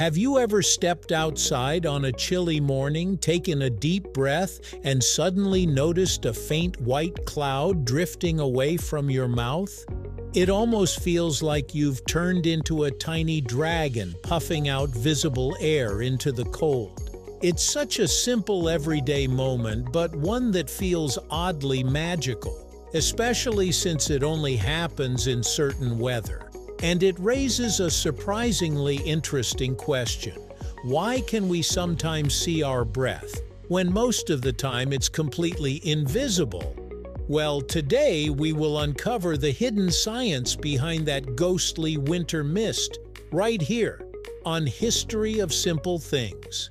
Have you ever stepped outside on a chilly morning, taken a deep breath, and suddenly noticed a faint white cloud drifting away from your mouth? It almost feels like you've turned into a tiny dragon puffing out visible air into the cold. It's such a simple everyday moment, but one that feels oddly magical, especially since it only happens in certain weather. And it raises a surprisingly interesting question. Why can we sometimes see our breath, when most of the time it's completely invisible? Well, today we will uncover the hidden science behind that ghostly winter mist, right here, on History of Simple Things.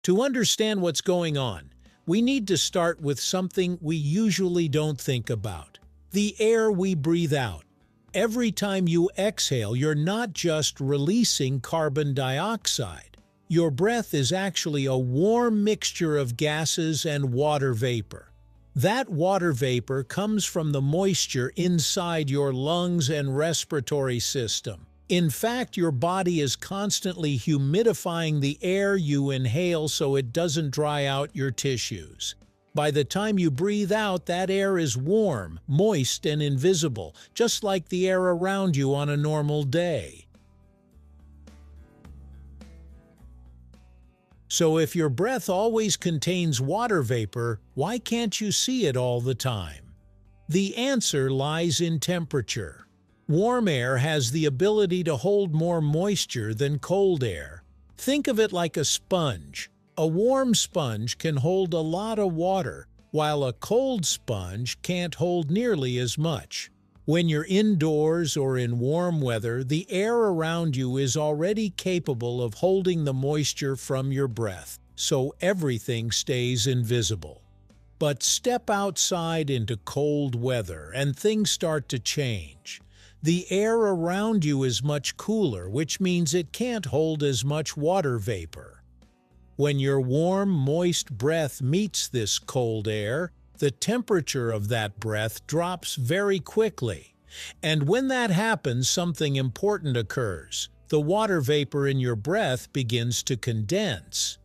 To understand what's going on, we need to start with something we usually don't think about: the air we breathe out. Every time you exhale, you're not just releasing carbon dioxide. Your breath is actually a warm mixture of gases and water vapor. That water vapor comes from the moisture inside your lungs and respiratory system. In fact, your body is constantly humidifying the air you inhale so it doesn't dry out your tissues. By the time you breathe out, that air is warm, moist, and invisible, just like the air around you on a normal day. So if your breath always contains water vapor, why can't you see it all the time? The answer lies in temperature. Warm air has the ability to hold more moisture than cold air. Think of it like a sponge. A warm sponge can hold a lot of water, while a cold sponge can't hold nearly as much. When you're indoors or in warm weather, the air around you is already capable of holding the moisture from your breath, so everything stays invisible. But step outside into cold weather and things start to change. The air around you is much cooler, which means it can't hold as much water vapor. When your warm, moist breath meets this cold air, the temperature of that breath drops very quickly. And when that happens, something important occurs. The water vapor in your breath begins to condense.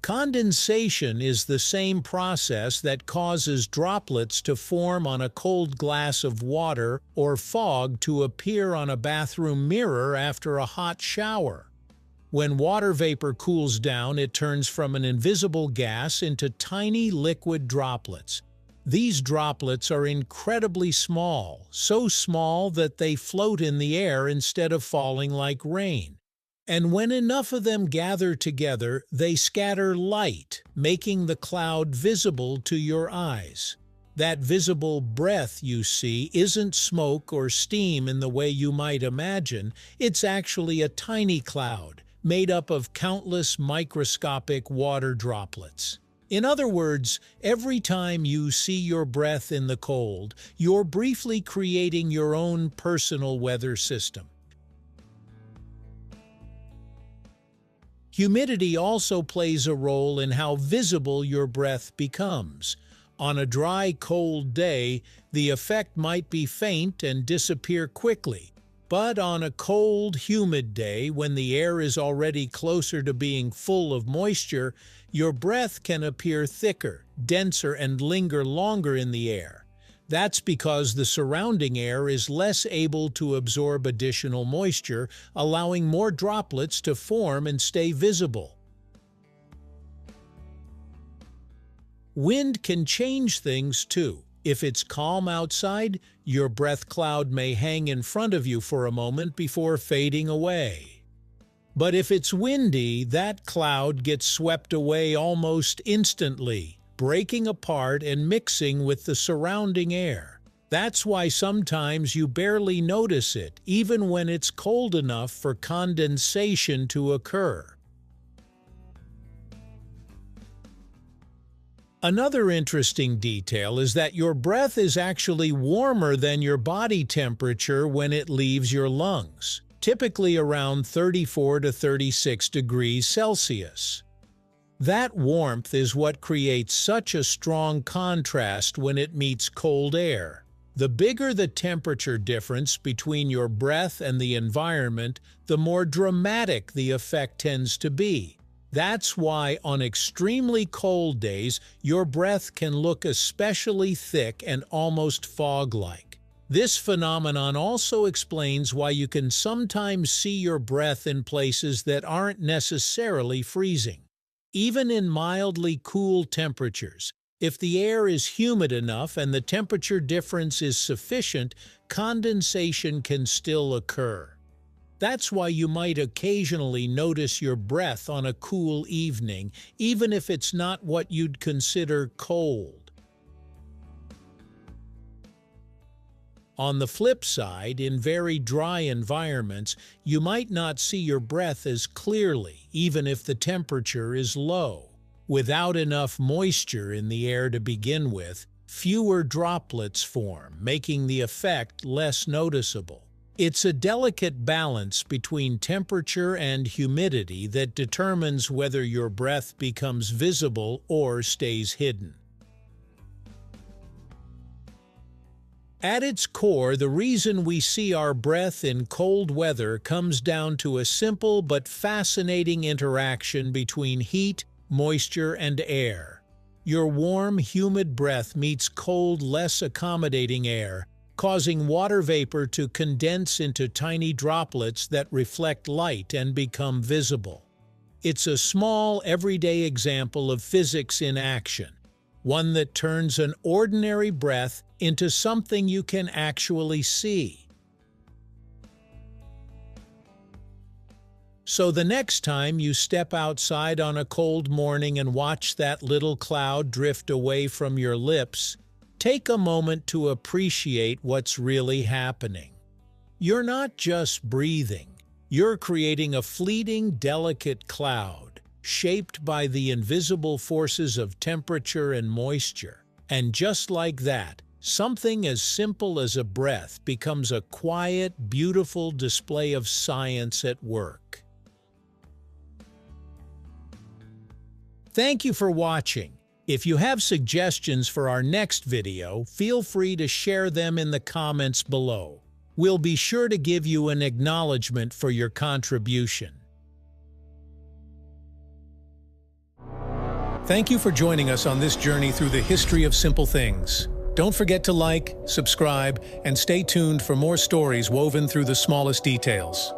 Condensation is the same process that causes droplets to form on a cold glass of water or fog to appear on a bathroom mirror after a hot shower. When water vapor cools down, it turns from an invisible gas into tiny liquid droplets. These droplets are incredibly small, so small that they float in the air instead of falling like rain. And when enough of them gather together, they scatter light, making the cloud visible to your eyes. That visible breath you see isn't smoke or steam in the way you might imagine. It's actually a tiny cloud, made up of countless microscopic water droplets. In other words, every time you see your breath in the cold, you're briefly creating your own personal weather system. Humidity also plays a role in how visible your breath becomes. On a dry, cold day, the effect might be faint and disappear quickly. But on a cold, humid day, when the air is already closer to being full of moisture, your breath can appear thicker, denser, and linger longer in the air. That's because the surrounding air is less able to absorb additional moisture, allowing more droplets to form and stay visible. Wind can change things too. If it's calm outside, your breath cloud may hang in front of you for a moment before fading away. But if it's windy, that cloud gets swept away almost instantly, breaking apart and mixing with the surrounding air. That's why sometimes you barely notice it, even when it's cold enough for condensation to occur. Another interesting detail is that your breath is actually warmer than your body temperature when it leaves your lungs, typically around 34 to 36 degrees Celsius. That warmth is what creates such a strong contrast when it meets cold air. The bigger the temperature difference between your breath and the environment, the more dramatic the effect tends to be. That's why on extremely cold days, your breath can look especially thick and almost fog-like. This phenomenon also explains why you can sometimes see your breath in places that aren't necessarily freezing. Even in mildly cool temperatures, if the air is humid enough and the temperature difference is sufficient, condensation can still occur. That's why you might occasionally notice your breath on a cool evening, even if it's not what you'd consider cold. On the flip side, in very dry environments, you might not see your breath as clearly, even if the temperature is low. Without enough moisture in the air to begin with, fewer droplets form, making the effect less noticeable. It's a delicate balance between temperature and humidity that determines whether your breath becomes visible or stays hidden. At its core, the reason we see our breath in cold weather comes down to a simple but fascinating interaction between heat, moisture, and air. Your warm, humid breath meets cold, less accommodating air, causing water vapor to condense into tiny droplets that reflect light and become visible. It's a small, everyday example of physics in action, one that turns an ordinary breath into something you can actually see. So the next time you step outside on a cold morning and watch that little cloud drift away from your lips, take a moment to appreciate what's really happening. You're not just breathing, you're creating a fleeting, delicate cloud, shaped by the invisible forces of temperature and moisture. And just like that, something as simple as a breath becomes a quiet, beautiful display of science at work. Thank you for watching. If you have suggestions for our next video, feel free to share them in the comments below. We'll be sure to give you an acknowledgement for your contribution. Thank you for joining us on this journey through the history of simple things. Don't forget to like, subscribe, and stay tuned for more stories woven through the smallest details.